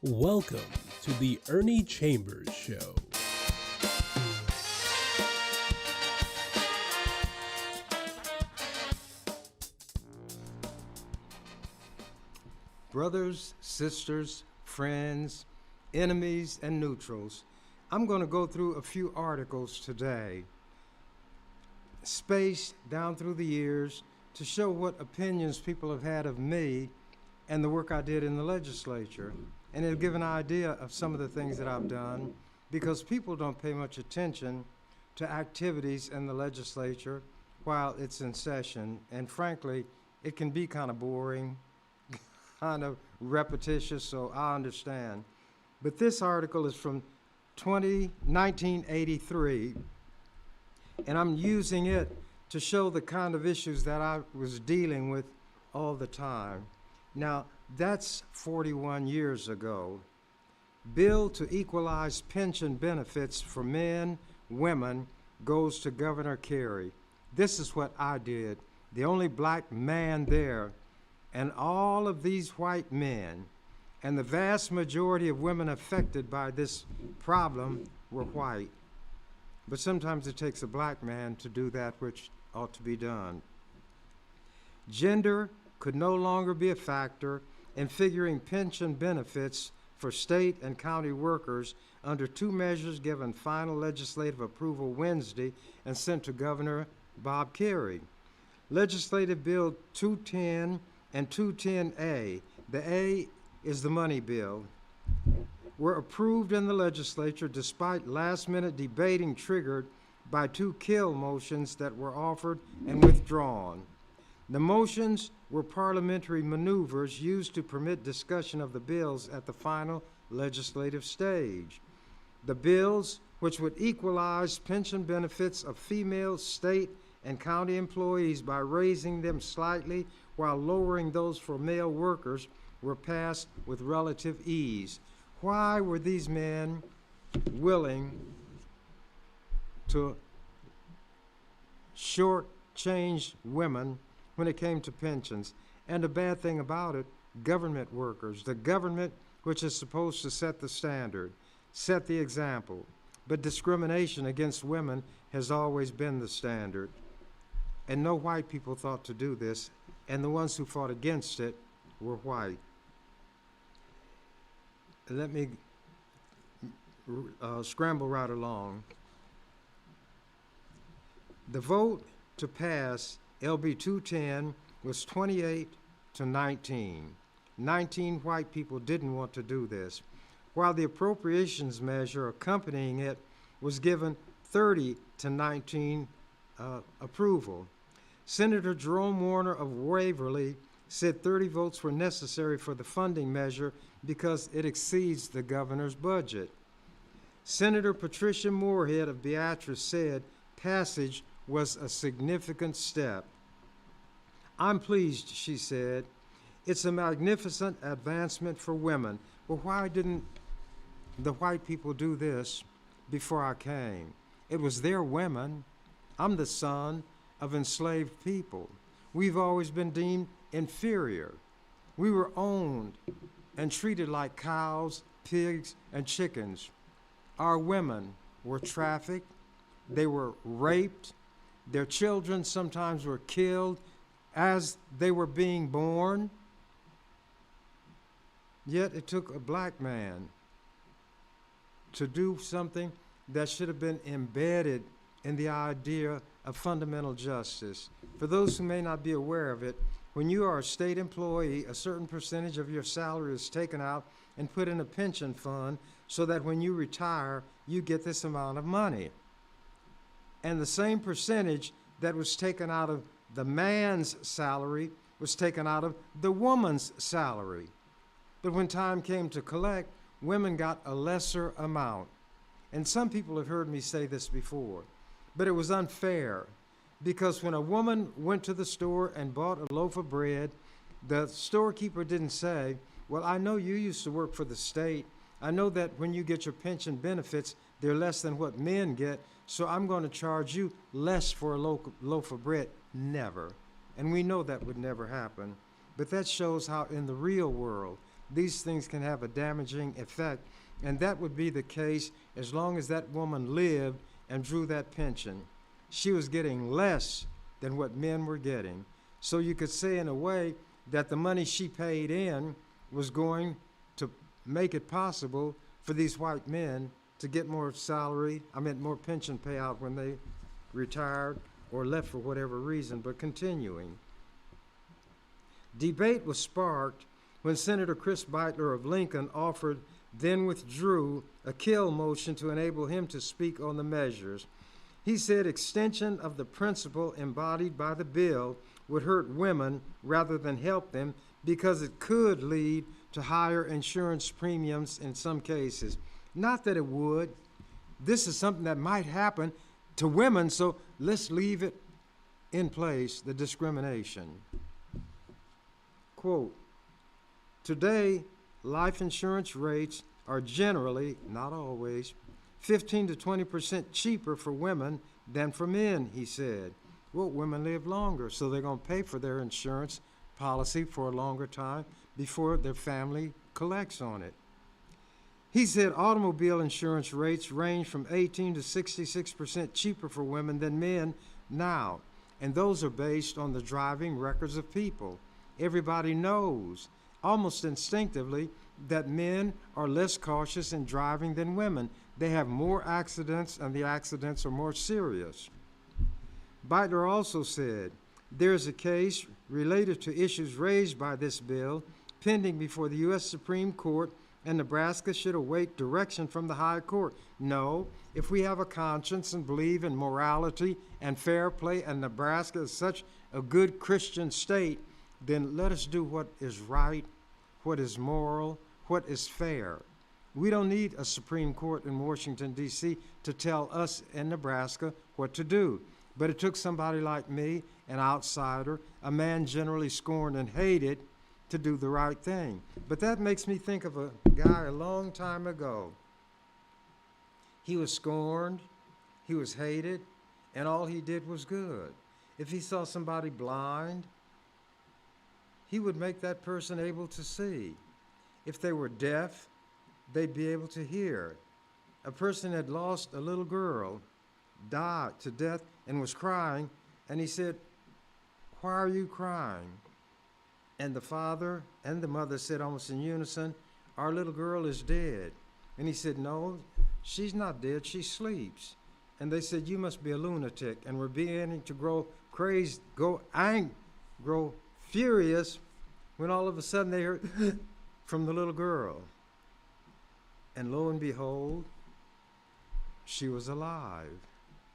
Welcome to the Ernie Chambers Show. Brothers, sisters, friends, enemies, and neutrals, I'm going to go through a few articles today, spaced down through the years to show what opinions people have had of me and the work I did in the legislature. And it'll give an idea of some of the things that I've done, because people don't pay much attention to activities in the legislature while it's in session. And frankly, it can be kind of boring, kind of repetitious, so I understand. But this article is from 1983, and I'm using it to show the kind of issues that I was dealing with all the time. Now, that's 41 years ago. Bill to equalize pension benefits for men, women, goes to Governor Carey. This is what I did, the only black man there, and all of these white men, and the vast majority of women affected by this problem were white. But sometimes it takes a black man to do that which ought to be done. Gender could no longer be a factor in figuring pension benefits for state and county workers under two measures given final legislative approval Wednesday and sent to Governor Bob Carey. Legislative Bill 210 and 210A, the A is the money bill, were approved in the legislature despite last-minute debating triggered by two kill motions that were offered and withdrawn. The motions were parliamentary maneuvers used to permit discussion of the bills at the final legislative stage. The bills, which would equalize pension benefits of female state and county employees by raising them slightly while lowering those for male workers, were passed with relative ease. Why were these men willing to shortchange women when it came to pensions? And the bad thing about it, government workers, the government which is supposed to set the standard, set the example. But discrimination against women has always been the standard. And no white people thought to do this, and the ones who fought against it were white. Let me scramble right along. The vote to pass LB 210 was 28 to 19. 19 white people didn't want to do this, while the appropriations measure accompanying it was given 30 to 19 approval. Senator Jerome Warner of Waverly said 30 votes were necessary for the funding measure because it exceeds the governor's budget. Senator Patricia Moorhead of Beatrice said passage was a significant step. I'm pleased, she said. It's a magnificent advancement for women. Well, why didn't the white people do this before I came? It was their women. I'm the son of enslaved people. We've always been deemed inferior. We were owned and treated like cows, pigs, and chickens. Our women were trafficked. They were raped. Their children sometimes were killed as they were being born. Yet it took a black man to do something that should have been embedded in the idea of fundamental justice. For those who may not be aware of it, when you are a state employee, a certain percentage of your salary is taken out and put in a pension fund so that when you retire, you get this amount of money. And the same percentage that was taken out of the man's salary was taken out of the woman's salary. But when time came to collect, women got a lesser amount. And some people have heard me say this before, but it was unfair, because when a woman went to the store and bought a loaf of bread, the storekeeper didn't say, well, I know you used to work for the state. I know that when you get your pension benefits, they're less than what men get, so I'm going to charge you less for a loaf of bread. Never. And we know that would never happen. But that shows how in the real world, these things can have a damaging effect. And that would be the case as long as that woman lived and drew that pension. She was getting less than what men were getting. So you could say in a way that the money she paid in was going to make it possible for these white men to get more more pension payout when they retired or left for whatever reason. But continuing. Debate was sparked when Senator Chris Beitler of Lincoln offered, then withdrew, a kill motion to enable him to speak on the measures. He said extension of the principle embodied by the bill would hurt women rather than help them because it could lead to higher insurance premiums in some cases. Not that it would. This is something that might happen to women, so let's leave it in place, the discrimination. Quote, today, life insurance rates are generally, not always, 15 to 20% cheaper for women than for men, he said. Well, women live longer, so they're going to pay for their insurance policy for a longer time before their family collects on it. He said automobile insurance rates range from 18 to 66% cheaper for women than men now, and those are based on the driving records of people. Everybody knows, almost instinctively, that men are less cautious in driving than women. They have more accidents, and the accidents are more serious. Beitler also said, there is a case related to issues raised by this bill pending before the U.S. Supreme Court, and Nebraska should await direction from the High Court. No, if we have a conscience and believe in morality and fair play, and Nebraska is such a good Christian state, then let us do what is right, what is moral, what is fair. We don't need a Supreme Court in Washington, D.C. to tell us in Nebraska what to do. But it took somebody like me, an outsider, a man generally scorned and hated, to do the right thing. But that makes me think of a guy a long time ago. He was scorned, he was hated, and all he did was good. If he saw somebody blind, he would make that person able to see. If they were deaf, they'd be able to hear. A person had lost a little girl, died to death, and was crying, and he said, "Why are you crying?" And the father and the mother said almost in unison, "Our little girl is dead." And he said, "No, she's not dead, she sleeps." And they said, "You must be a lunatic." And we're beginning to grow crazed, grow furious, when all of a sudden they heard from the little girl. And lo and behold, she was alive.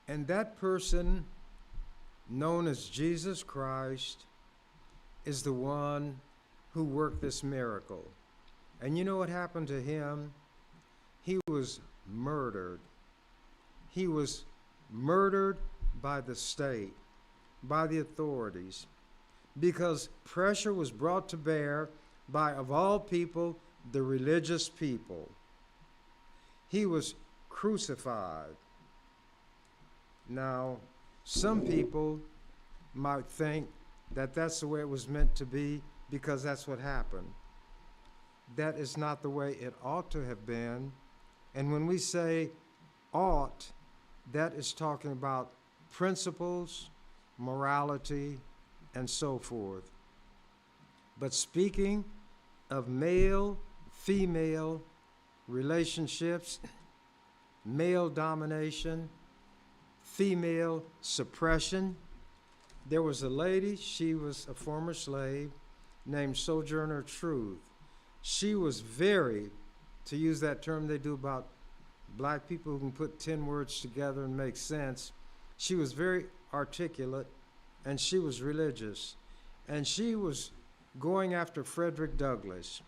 And that person, known as Jesus Christ, is the one who worked this miracle. And you know what happened to him? He was murdered. He was murdered by the state, by the authorities, because pressure was brought to bear by, of all people, the religious people. He was crucified. Now, some people might think that that's the way it was meant to be because that's what happened. That is not the way it ought to have been. And when we say ought, that is talking about principles, morality, and so forth. But speaking of male-female relationships, male domination, female suppression, there was a lady, she was a former slave, named Sojourner Truth. She was very, to use that term they do about black people who can put 10 words together and make sense, she was very articulate, and she was religious. And she was going after Frederick Douglass.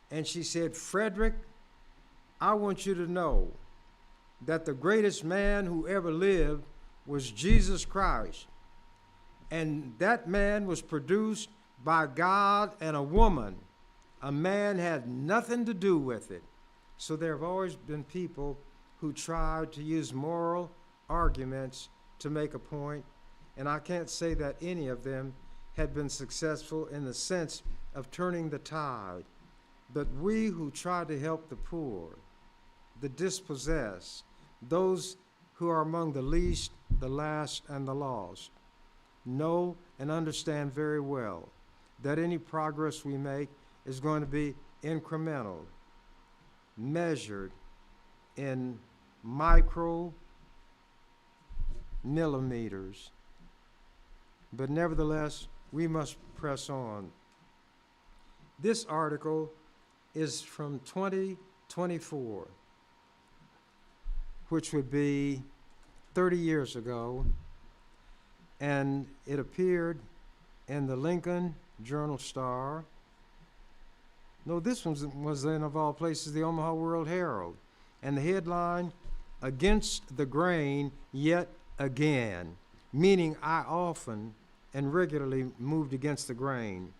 And she said, "Frederick, I want you to know that the greatest man who ever lived was Jesus Christ. And that man was produced by God and a woman. A man had nothing to do with it." So there have always been people who tried to use moral arguments to make a point, and I can't say that any of them had been successful in the sense of turning the tide. but we who try to help the poor, the dispossessed, those who are among the least, the last, and the lost, know and understand very well that any progress we make is going to be incremental, measured in millimeters. But nevertheless, we must press on. This article is from 2024, which would be 30 years ago, and it appeared in the Lincoln Journal-Star. No, this one was in, of all places, the Omaha World Herald. And the headline, "Against the Grain Yet Again," meaning I often and regularly moved against the grain.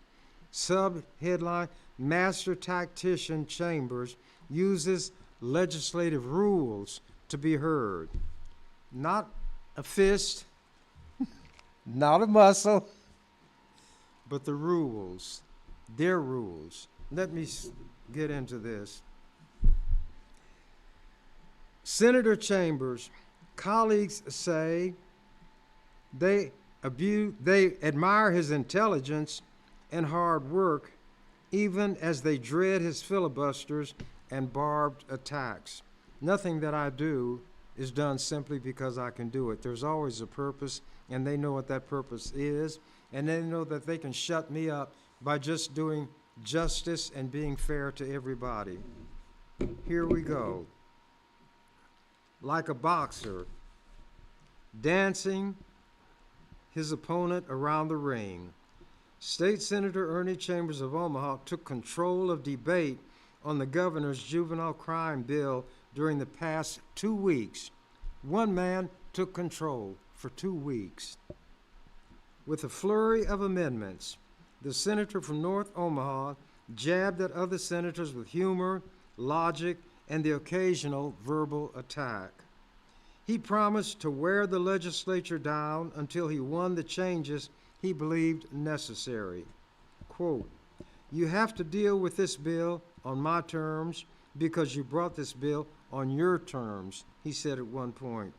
Sub-headline, "Master Tactician Chambers Uses Legislative Rules to be Heard." Not a fist, not a muscle, but the rules, their rules. Let me get into this. Senator Chambers, colleagues say they admire his intelligence and hard work, even as they dread his filibusters and barbed attacks. Nothing that I do is done simply because I can do it. There's always a purpose, and they know what that purpose is, and they know that they can shut me up by just doing justice and being fair to everybody. Here we go. Like a boxer, dancing his opponent around the ring, State Senator Ernie Chambers of Omaha took control of debate on the governor's juvenile crime bill during the past 2 weeks. One man took control for 2 weeks. With a flurry of amendments, the senator from North Omaha jabbed at other senators with humor, logic, and the occasional verbal attack. He promised to wear the legislature down until he won the changes he believed necessary. Quote, "You have to deal with this bill on my terms because you brought this bill on your terms," he said at one point.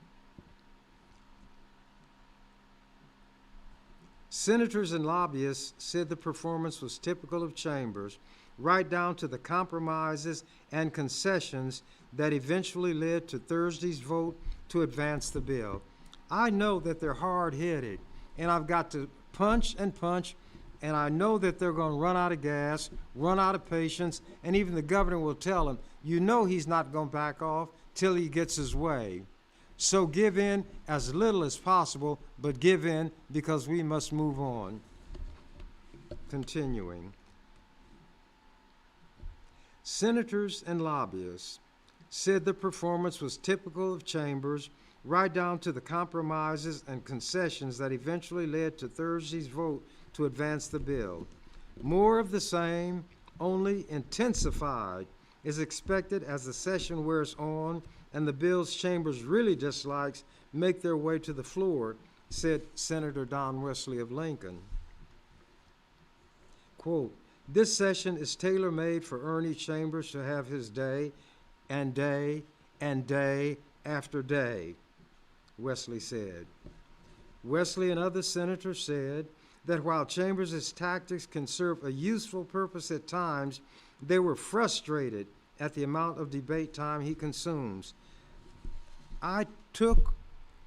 Senators and lobbyists said the performance was typical of Chambers, right down to the compromises and concessions that eventually led to Thursday's vote to advance the bill. I know that they're hard-headed, and I've got to punch and punch, and I know that they're going to run out of gas, run out of patience, and even the governor will tell him, you know he's not going to back off till he gets his way. So give in as little as possible, but give in because we must move on. Continuing. Senators and lobbyists said the performance was typical of Chambers, right down to the compromises and concessions that eventually led to Thursday's vote to advance the bill. More of the same, only intensified, is expected as the session wears on and the bills Chambers really dislikes make their way to the floor, said Senator Don Wesley of Lincoln. Quote, "This session is tailor-made for Ernie Chambers to have his day and day and day after day," Wesley said. Wesley and other senators said that while Chambers' tactics can serve a useful purpose at times, they were frustrated at the amount of debate time he consumes. I took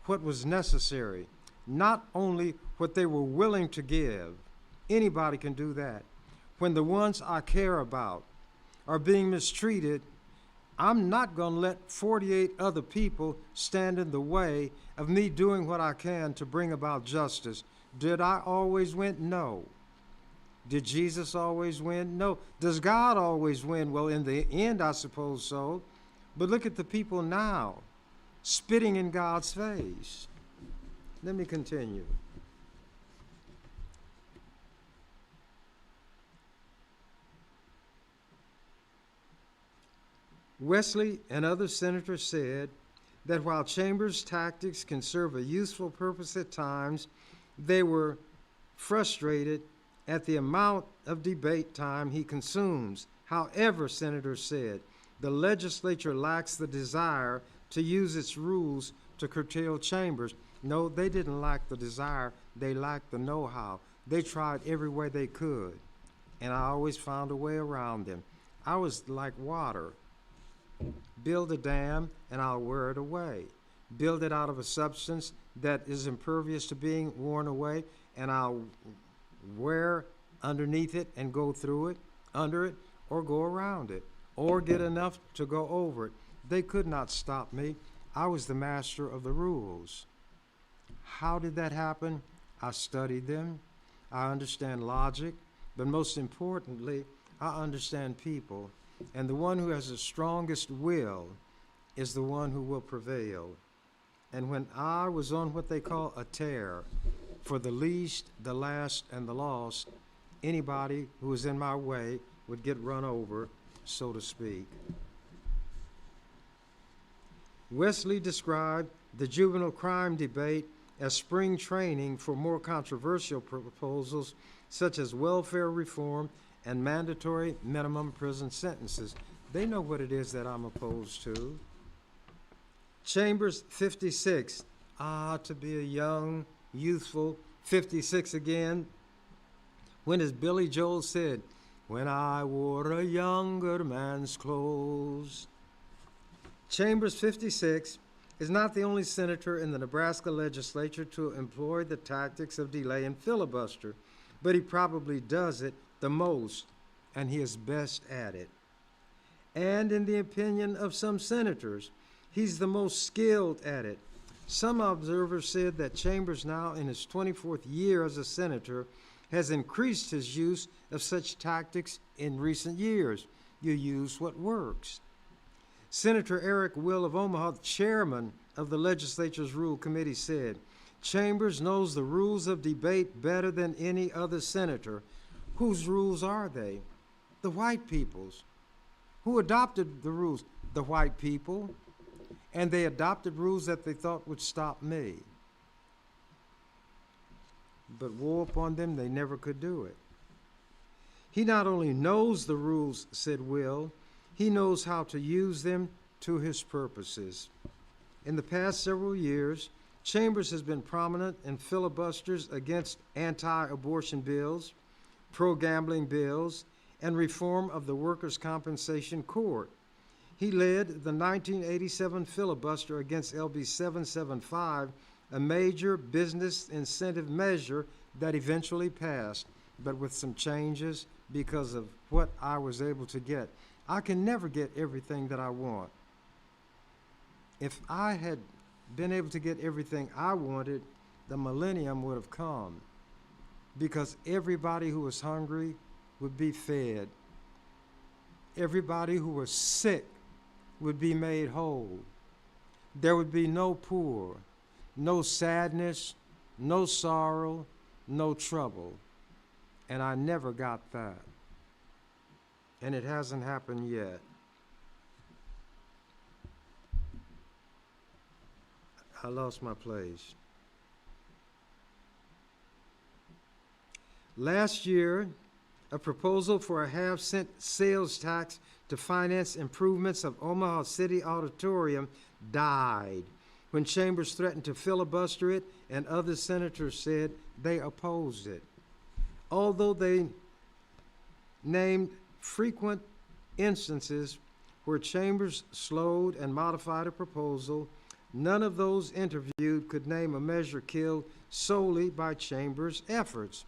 what was necessary, not only what they were willing to give. Anybody can do that. When the ones I care about are being mistreated, I'm not going to let 48 other people stand in the way of me doing what I can to bring about justice. Did I always win? No. Did Jesus always win? No. Does God always win? Well, in the end, I suppose so. But look at the people now, spitting in God's face. Let me continue. Wesley and other senators said that while Chambers' tactics can serve a useful purpose at times, they were frustrated at the amount of debate time he consumes. However, senators said, the legislature lacks the desire to use its rules to curtail chambers. No, they didn't lack the desire, they lacked the know-how. They tried every way they could, and I always found a way around them. I was like water. Build a dam, and I'll wear it away. Build it out of a substance that is impervious to being worn away, and I'll wear underneath it and go through it, under it, or go around it, or get enough to go over it. They could not stop me. I was the master of the rules. How did that happen? I studied them. I understand logic, but most importantly, I understand people. And the one who has the strongest will is the one who will prevail. And when I was on what they call a tear, for the least, the last, and the lost, anybody who was in my way would get run over, so to speak. Wesley described the juvenile crime debate as spring training for more controversial proposals such as welfare reform and mandatory minimum prison sentences. They know what it is that I'm opposed to. Chambers 56. To be a young, youthful 56 again. When, as Billy Joel said, when I wore a younger man's clothes. Chambers 56 is not the only senator in the Nebraska legislature to employ the tactics of delay and filibuster, but he probably does it the most, and he is best at it. And in the opinion of some senators, he's the most skilled at it. Some observers said that Chambers, now in his 24th year as a senator, has increased his use of such tactics in recent years. You use what works. Senator Eric Will of Omaha, chairman of the legislature's Rule Committee, said, Chambers knows the rules of debate better than any other senator. Whose rules are they? The white people's. Who adopted the rules? The white people. And they adopted rules that they thought would stop me. But woe upon them, they never could do it. He not only knows the rules, said Will, he knows how to use them to his purposes. In the past several years, Chambers has been prominent in filibusters against anti-abortion bills, pro-gambling bills, and reform of the Workers' Compensation Court. He led the 1987 filibuster against LB 775, a major business incentive measure that eventually passed, but with some changes because of what I was able to get. I can never get everything that I want. If I had been able to get everything I wanted, the millennium would have come, because everybody who was hungry would be fed. Everybody who was sick would be made whole. There would be no poor, no sadness, no sorrow, no trouble. And I never got that. And it hasn't happened yet. I lost my place. Last year, a proposal for a half-cent sales tax to finance improvements of Omaha City Auditorium died when Chambers threatened to filibuster it, and other senators said they opposed it. Although they named frequent instances where Chambers slowed and modified a proposal, none of those interviewed could name a measure killed solely by Chambers' efforts.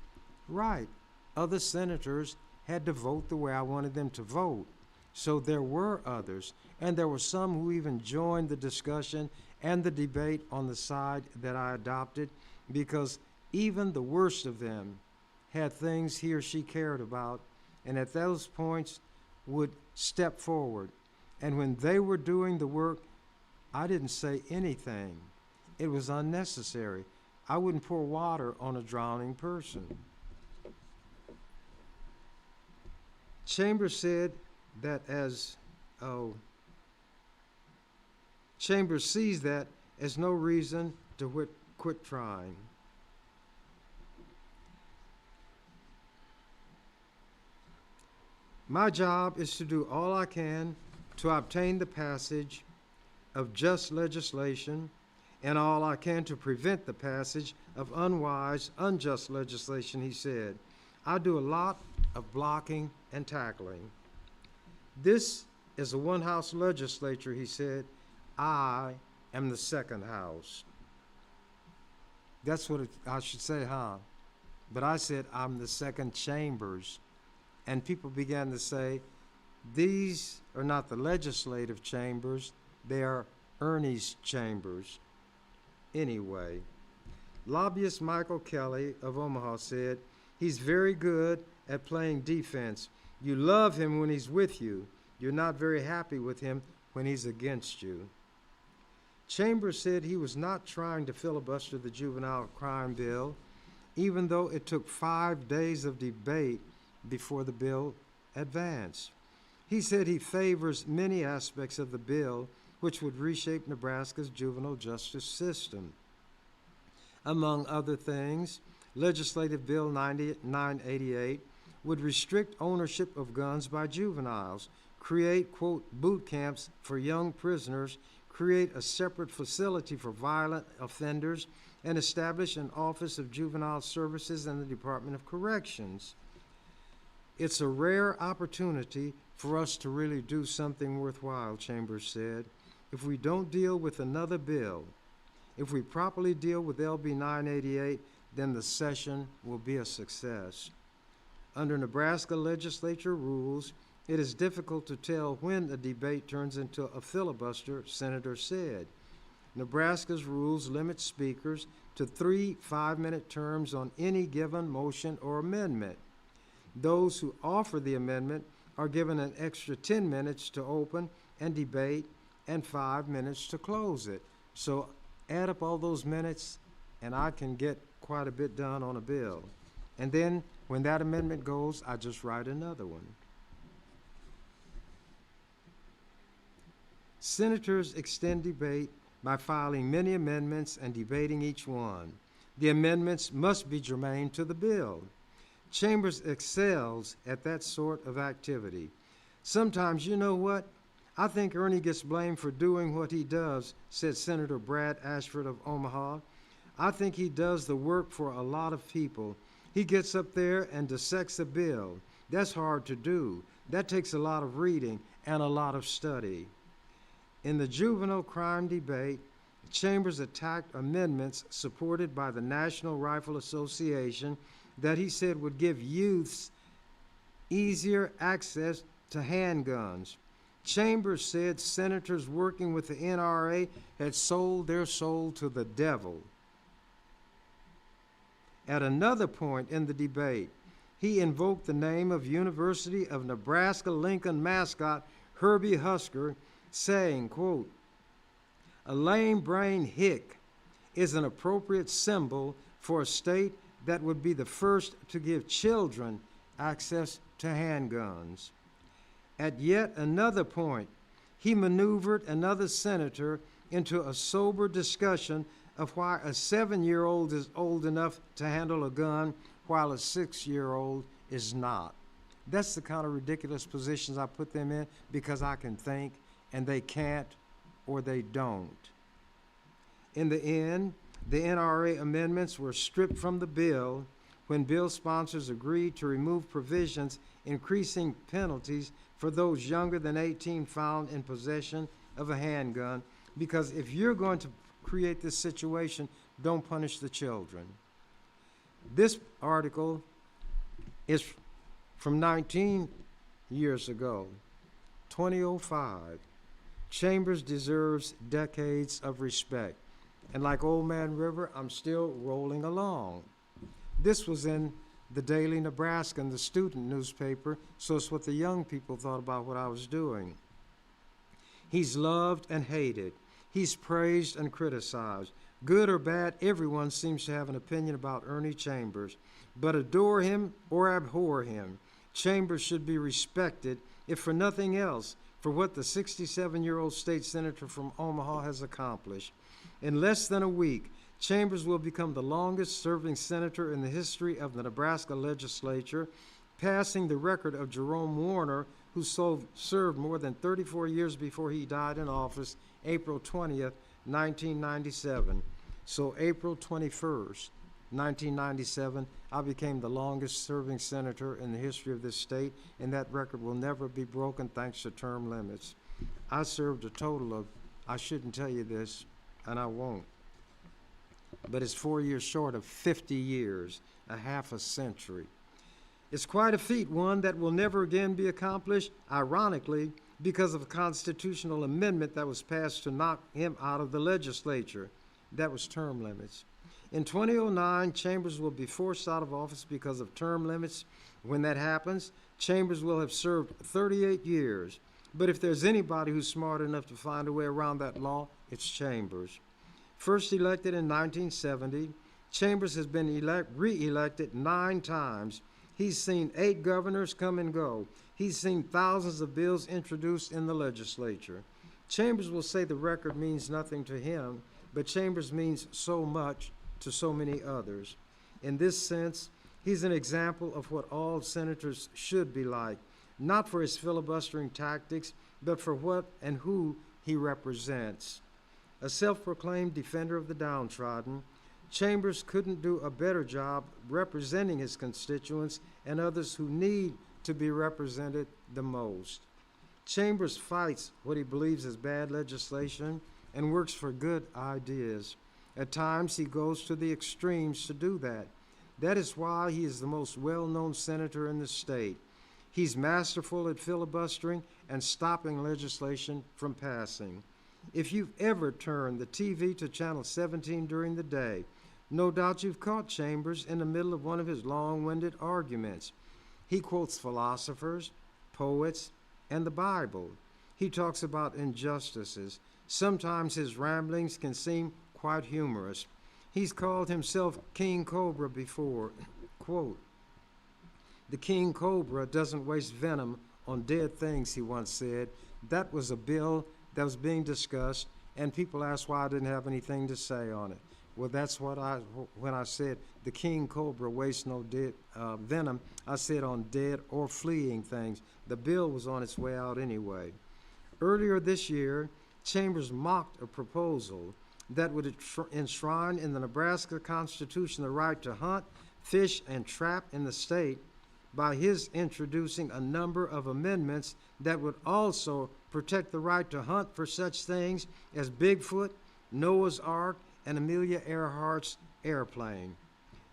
Right. Other senators had to vote the way I wanted them to vote. So there were others, and there were some who even joined the discussion and the debate on the side that I adopted, because even the worst of them had things he or she cared about, and at those points would step forward. And when they were doing the work, I didn't say anything. It was unnecessary. I wouldn't pour water on a drowning person. Chambers said that Chambers sees that as no reason to quit trying. My job is to do all I can to obtain the passage of just legislation and all I can to prevent the passage of unwise, unjust legislation, he said. I do a lot of blocking and tackling. This is a one-house legislature, he said. I am the second house. That's what I should say, huh? But I said, I'm the second chambers. And people began to say, these are not the legislative chambers, they are Ernie's chambers. Anyway, lobbyist Michael Kelly of Omaha said, he's very good at playing defense. You love him when he's with you. You're not very happy with him when he's against you. Chambers said he was not trying to filibuster the juvenile crime bill, even though it took 5 days of debate before the bill advanced. He said he favors many aspects of the bill which would reshape Nebraska's juvenile justice system. Among other things, Legislative Bill 988 would restrict ownership of guns by juveniles, create, quote, boot camps for young prisoners, create a separate facility for violent offenders, and establish an Office of Juvenile Services in the Department of Corrections. It's a rare opportunity for us to really do something worthwhile, Chambers said. If we don't deal with another bill, if we properly deal with LB 988, then the session will be a success. Under Nebraska legislature rules, it is difficult to tell when a debate turns into a filibuster, Senator said. Nebraska's rules limit speakers to 3 5-minute terms on any given motion or amendment. Those who offer the amendment are given an extra 10 minutes to open and debate and 5 minutes to close it. So add up all those minutes and I can get quite a bit done on a bill. And then when that amendment goes, I just write another one. Senators extend debate by filing many amendments and debating each one. The amendments must be germane to the bill. Chambers excels at that sort of activity. Sometimes, you know what? I think Ernie gets blamed for doing what he does, said Senator Brad Ashford of Omaha. I think he does the work for a lot of people. He gets up there and dissects a bill. That's hard to do. That takes a lot of reading and a lot of study. In the juvenile crime debate, Chambers attacked amendments supported by the National Rifle Association that he said would give youths easier access to handguns. Chambers said senators working with the NRA had sold their soul to the devil. At another point in the debate, he invoked the name of University of Nebraska-Lincoln mascot Herbie Husker, saying, quote, "A lame-brained hick is an appropriate symbol for a state that would be the first to give children access to handguns." At yet another point, he maneuvered another senator into a sober discussion of why a 7-year-old is old enough to handle a gun while a 6-year-old is not. That's the kind of ridiculous positions I put them in because I can think and they can't or they don't. In the end, the NRA amendments were stripped from the bill when bill sponsors agreed to remove provisions increasing penalties for those younger than 18 found in possession of a handgun, because if you're going to create this situation, don't punish the children. This article is from 19 years ago, 2005. Chambers deserves decades of respect. And like Old Man River, I'm still rolling along. This was in the Daily Nebraskan, the student newspaper, so it's what the young people thought about what I was doing. He's loved and hated. He's praised and criticized. Good or bad, everyone seems to have an opinion about Ernie Chambers. But adore him or abhor him, Chambers should be respected, if for nothing else, for what the 67-year-old state senator from Omaha has accomplished. In less than a week, Chambers will become the longest-serving senator in the history of the Nebraska legislature, passing the record of Jerome Warner, who served more than 34 years before he died in office, April 20th, 1997. So April 21st, 1997, I became the longest serving senator in the history of this state, and that record will never be broken thanks to term limits. I served a total of, I shouldn't tell you this, and I won't, but it's 4 years short of 50 years, a half a century. It's quite a feat, one that will never again be accomplished, ironically, because of a constitutional amendment that was passed to knock him out of the legislature. That was term limits. In 2009, Chambers will be forced out of office because of term limits. When that happens, Chambers will have served 38 years. But if there's anybody who's smart enough to find a way around that law, it's Chambers. First elected in 1970, Chambers has been re-elected 9 times. He's seen 8 governors come and go. He's seen thousands of bills introduced in the legislature. Chambers will say the record means nothing to him, but Chambers means so much to so many others. In this sense, he's an example of what all senators should be like, not for his filibustering tactics, but for what and who he represents. A self-proclaimed defender of the downtrodden, Chambers couldn't do a better job representing his constituents and others who need to be represented the most. Chambers fights what he believes is bad legislation and works for good ideas. At times, he goes to the extremes to do that. That is why he is the most well-known senator in the state. He's masterful at filibustering and stopping legislation from passing. If you've ever turned the TV to channel 17 during the day, no doubt you've caught Chambers in the middle of one of his long-winded arguments. He quotes philosophers, poets, and the Bible. He talks about injustices. Sometimes his ramblings can seem quite humorous. He's called himself King Cobra before. Quote, "The King Cobra doesn't waste venom on dead things," he once said. That was a bill that was being discussed, and people asked why I didn't have anything to say on it. Well, that's what when I said the King Cobra wastes no dead venom, I said on dead or fleeing things. The bill was on its way out anyway. Earlier this year, Chambers mocked a proposal that would enshrine in the Nebraska Constitution the right to hunt, fish, and trap in the state by his introducing a number of amendments that would also protect the right to hunt for such things as Bigfoot, Noah's Ark, and Amelia Earhart's airplane.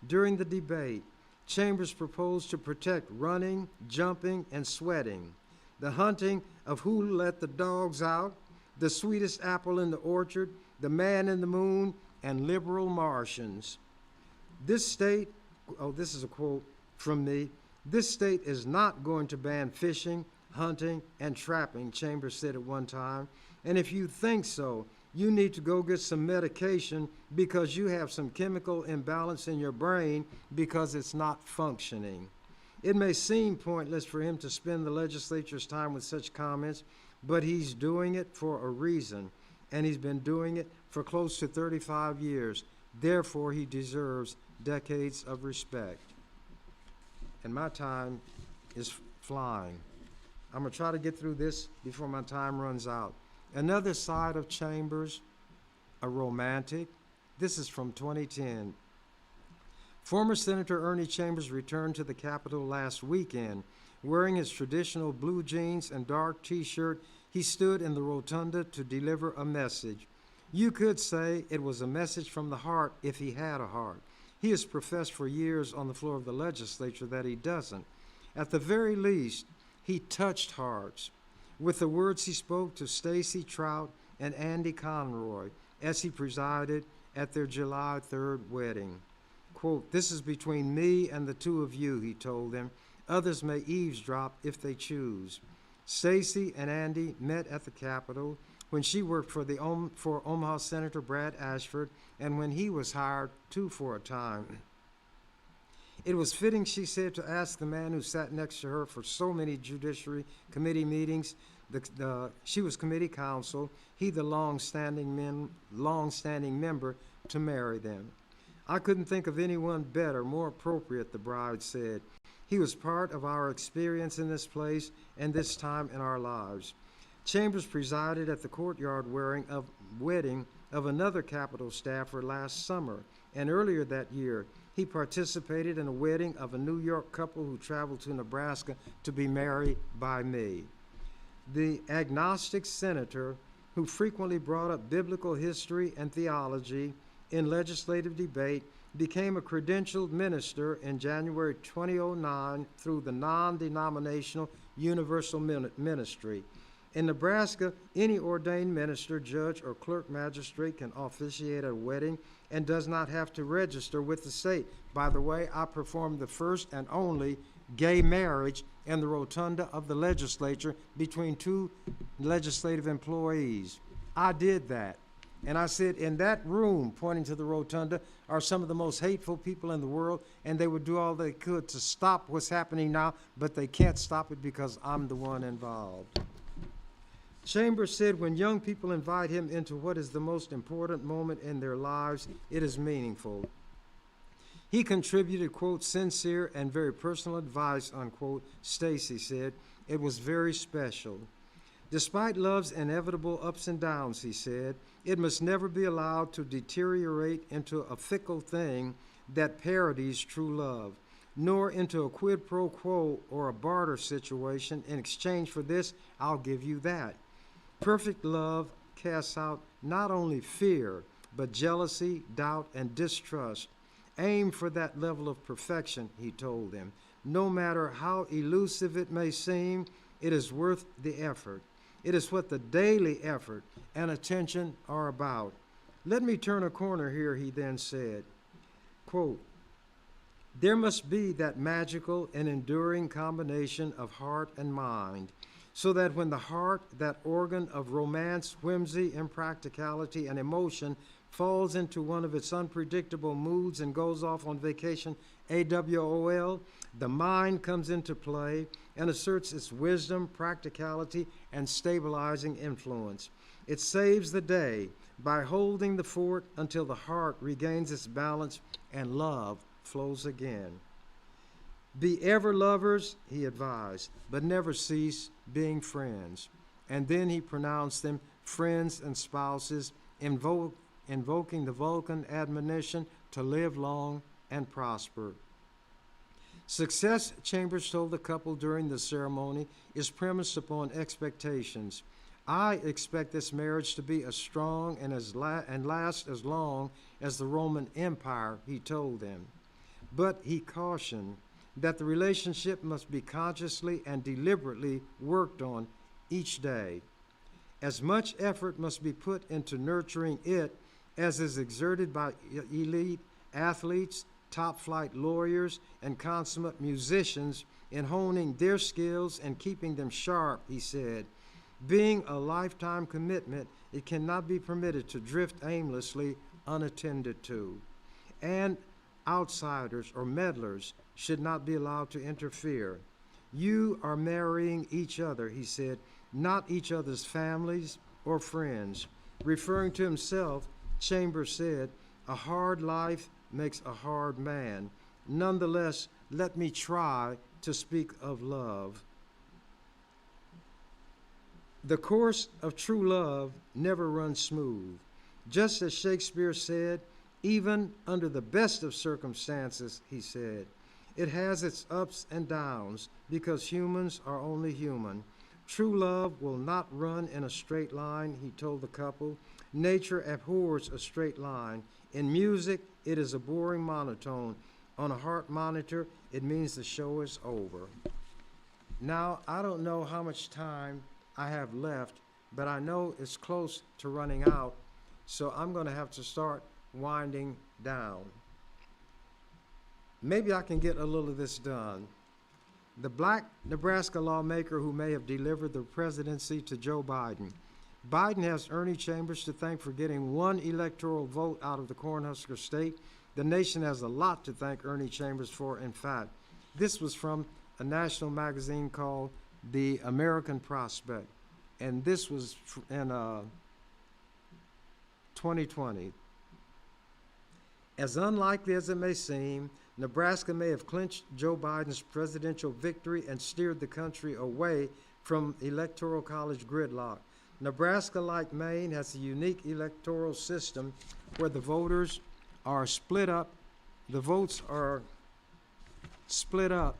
During the debate, Chambers proposed to protect running, jumping, and sweating, the hunting of who let the dogs out, the sweetest apple in the orchard, the man in the moon, and liberal Martians. This state, this is a quote from me, "This state is not going to ban fishing, hunting, and trapping," Chambers said at one time. "And if you think so, you need to go get some medication because you have some chemical imbalance in your brain because it's not functioning." It may seem pointless for him to spend the legislature's time with such comments, but he's doing it for a reason, and he's been doing it for close to 35 years. Therefore, he deserves decades of respect. And my time is flying. I'm going to try to get through this before my time runs out. Another side of Chambers, a romantic. This is from 2010. Former Senator Ernie Chambers returned to the Capitol last weekend. Wearing his traditional blue jeans and dark T-shirt, he stood in the rotunda to deliver a message. You could say it was a message from the heart if he had a heart. He has professed for years on the floor of the legislature that he doesn't. At the very least, he touched hearts with the words he spoke to Stacy Trout and Andy Conroy as he presided at their July 3rd wedding. Quote, "This is between me and the two of you," he told them. "Others may eavesdrop if they choose." Stacy and Andy met at the Capitol when she worked for Omaha Senator Brad Ashford and when he was hired too for a time. It was fitting, she said, to ask the man who sat next to her for so many Judiciary Committee meetings. She was committee counsel, he the long-standing member, to marry them. I couldn't think of anyone better, more appropriate, the bride said. He was part of our experience in this place and this time in our lives. Chambers presided at the courtyard wedding of another Capitol staffer last summer, and earlier that year, he participated in a wedding of a New York couple who traveled to Nebraska to be married by me. The agnostic senator, who frequently brought up biblical history and theology in legislative debate, became a credentialed minister in January 2009 through the non-denominational Universal Ministry. In Nebraska, any ordained minister, judge, or clerk magistrate can officiate at a wedding and does not have to register with the state. By the way, I performed the first and only gay marriage in the rotunda of the legislature between two legislative employees. I did that. And I said, in that room, pointing to the rotunda, are some of the most hateful people in the world, and they would do all they could to stop what's happening now, but they can't stop it because I'm the one involved. Chambers said when young people invite him into what is the most important moment in their lives, it is meaningful. He contributed, quote, sincere and very personal advice, unquote, Stacy said. It was very special. Despite love's inevitable ups and downs, he said, it must never be allowed to deteriorate into a fickle thing that parodies true love, nor into a quid pro quo or a barter situation. In exchange for this, I'll give you that. Perfect love casts out not only fear, but jealousy, doubt, and distrust. Aim for that level of perfection, he told them. No matter how elusive it may seem, it is worth the effort. It is what the daily effort and attention are about. Let me turn a corner here, he then said. Quote, there must be that magical and enduring combination of heart and mind, so that when the heart, that organ of romance, whimsy, impracticality, and emotion, falls into one of its unpredictable moods and goes off on vacation, AWOL, the mind comes into play and asserts its wisdom, practicality, and stabilizing influence. It saves the day by holding the fort until the heart regains its balance and love flows again. Be ever lovers, he advised, but never cease being friends. And then he pronounced them friends and spouses, invoking the Vulcan admonition to live long and prosper. Success, Chambers told the couple during the ceremony, is premised upon expectations. I expect this marriage to be as strong and last as long as the Roman Empire, he told them. But he cautioned that the relationship must be consciously and deliberately worked on each day. As much effort must be put into nurturing it as is exerted by elite athletes, top-flight lawyers, and consummate musicians in honing their skills and keeping them sharp, he said. Being a lifetime commitment, it cannot be permitted to drift aimlessly, unattended to. And outsiders or meddlers should not be allowed to interfere. You are marrying each other, he said, not each other's families or friends. Referring to himself, Chambers said, a hard life makes a hard man. Nonetheless, let me try to speak of love. The course of true love never runs smooth. Just as Shakespeare said, even under the best of circumstances, he said, it has its ups and downs because humans are only human. True love will not run in a straight line, he told the couple. Nature abhors a straight line. In music, it is a boring monotone. On a heart monitor, it means the show is over. Now, I don't know how much time I have left, but I know it's close to running out, so I'm going to have to start winding down. Maybe I can get a little of this done. The black Nebraska lawmaker who may have delivered the presidency to Joe Biden. Biden has Ernie Chambers to thank for getting one electoral vote out of the Cornhusker state. The nation has a lot to thank Ernie Chambers for, in fact. This was from a national magazine called The American Prospect, and this was in 2020. As unlikely as it may seem, Nebraska may have clinched Joe Biden's presidential victory and steered the country away from electoral college gridlock. Nebraska, like Maine, has a unique electoral system where the voters are split up. The votes are split up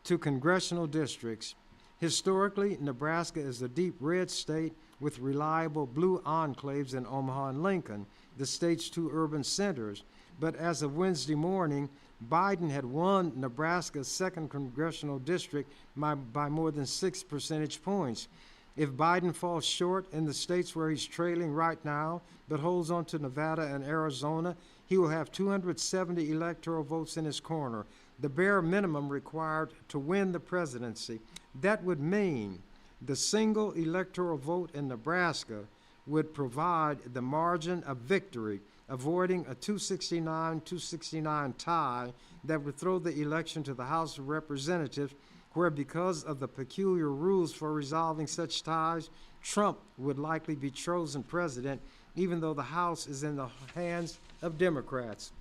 to congressional districts. Historically, Nebraska is a deep red state with reliable blue enclaves in Omaha and Lincoln, the state's two urban centers. But as of Wednesday morning, Biden had won Nebraska's 2nd congressional district by more than 6 percentage points. If Biden falls short in the states where he's trailing right now, but holds on to Nevada and Arizona, he will have 270 electoral votes in his corner, the bare minimum required to win the presidency. That would mean the single electoral vote in Nebraska would provide the margin of victory, avoiding a 269-269 tie that would throw the election to the House of Representatives, where, because of the peculiar rules for resolving such ties, Trump would likely be chosen president, even though the House is in the hands of Democrats.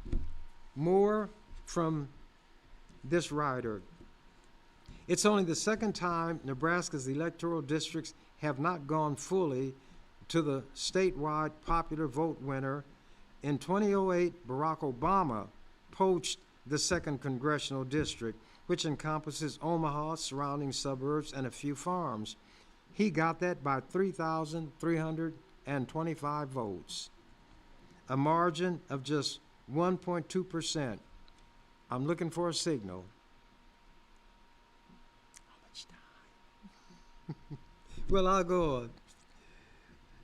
More from this writer. It's only the second time Nebraska's electoral districts have not gone fully to the statewide popular vote winner. In 2008, Barack Obama poached the 2nd congressional district, which encompasses Omaha, surrounding suburbs, and a few farms. He got that by 3,325 votes, a margin of just 1.2%. I'm looking for a signal. How much time? Well, I'll go on.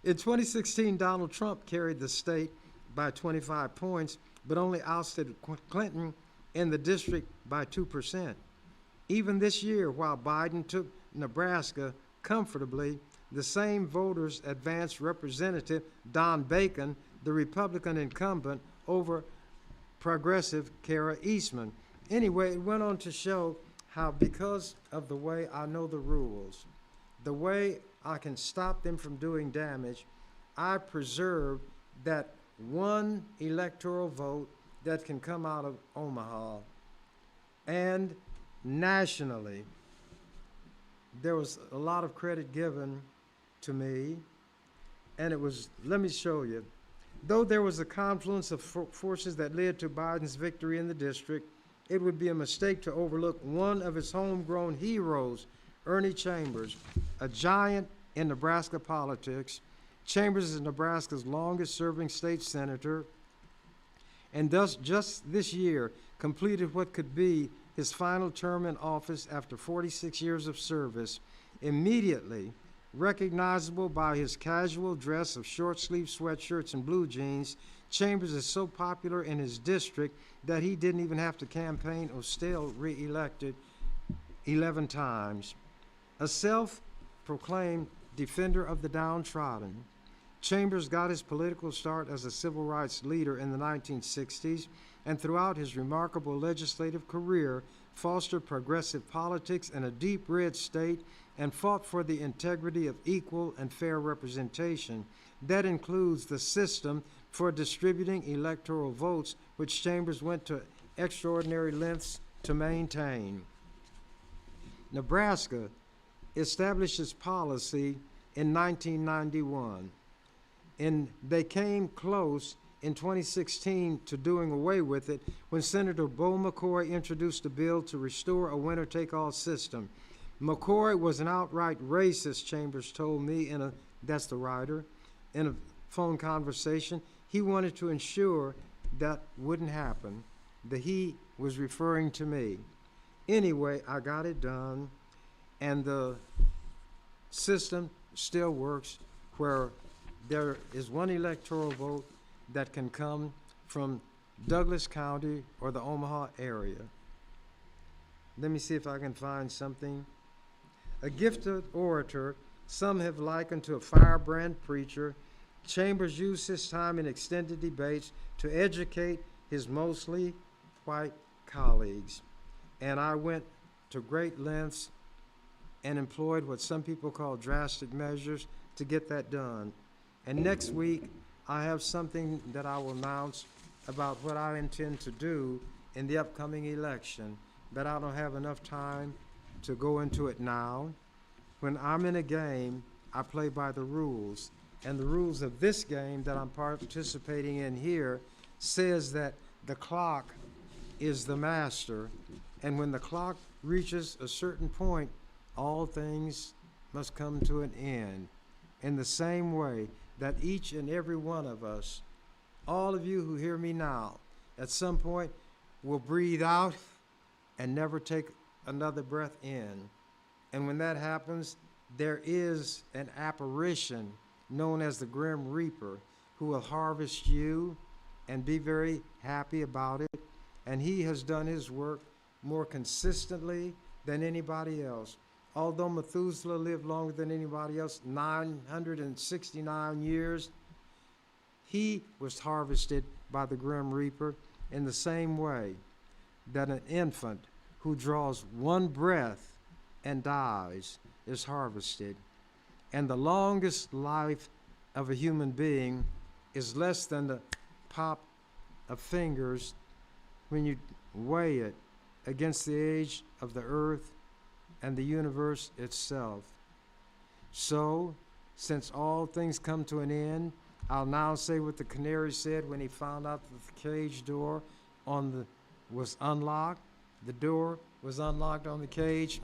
In 2016, Donald Trump carried the state by 25 points, but only ousted Clinton in the district by 2%. Even this year, while Biden took Nebraska comfortably, the same voters advanced Representative Don Bacon, the Republican incumbent, over progressive Kara Eastman. Anyway, it went on to show how, because of the way I know the rules, the way I can stop them from doing damage, I preserve that one electoral vote that can come out of Omaha. And nationally, there was a lot of credit given to me, and it was, let me show you. Though there was a confluence of forces that led to Biden's victory in the district, it would be a mistake to overlook one of his homegrown heroes, Ernie Chambers, a giant in Nebraska politics. Chambers is Nebraska's longest-serving state senator, and thus just this year completed what could be his final term in office after 46 years of service. Immediately recognizable by his casual dress of short-sleeved sweatshirts and blue jeans, Chambers is so popular in his district that he didn't even have to campaign or still re-elected 11 times. A self-proclaimed defender of the downtrodden, Chambers got his political start as a civil rights leader in the 1960s, and throughout his remarkable legislative career, fostered progressive politics in a deep red state and fought for the integrity of equal and fair representation. That includes the system for distributing electoral votes, which Chambers went to extraordinary lengths to maintain. Nebraska established its policy in 1991, and they came close in 2016 to doing away with it when Senator Bo McCoy introduced a bill to restore a winner-take-all system. McCoy was an outright racist, Chambers told me that's the writer, in a phone conversation. He wanted to ensure that wouldn't happen. The he was referring to me. Anyway, I got it done, and the system still works where there is one electoral vote that can come from Douglas County or the Omaha area. Let me see if I can find something. A gifted orator, some have likened to a firebrand preacher, Chambers used his time in extended debates to educate his mostly white colleagues. And I went to great lengths and employed what some people call drastic measures to get that done. And next week, I have something that I will announce about what I intend to do in the upcoming election, but I don't have enough time to go into it now. When I'm in a game, I play by the rules, and the rules of this game that I'm participating in here says that the clock is the master, and when the clock reaches a certain point, all things must come to an end. In the same way that each and every one of us, all of you who hear me now, at some point will breathe out and never take another breath in. And when that happens, there is an apparition known as the Grim Reaper who will harvest you and be very happy about it. And he has done his work more consistently than anybody else. Although Methuselah lived longer than anybody else, 969 years, he was harvested by the Grim Reaper in the same way that an infant who draws one breath and dies is harvested. And the longest life of a human being is less than the pop of fingers when you weigh it against the age of the earth and the universe itself. So, since all things come to an end, I'll now say what the canary said when he found out that the cage door was unlocked. The door was unlocked on the cage.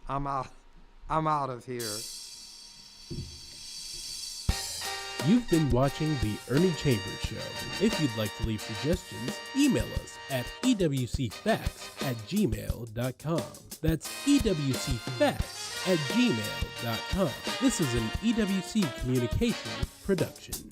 I'm out of here. You've been watching The Ernie Chambers Show. If you'd like to leave suggestions, email us at ewcfacts@gmail.com. That's ewcfacts@gmail.com. This is an EWC Communications production.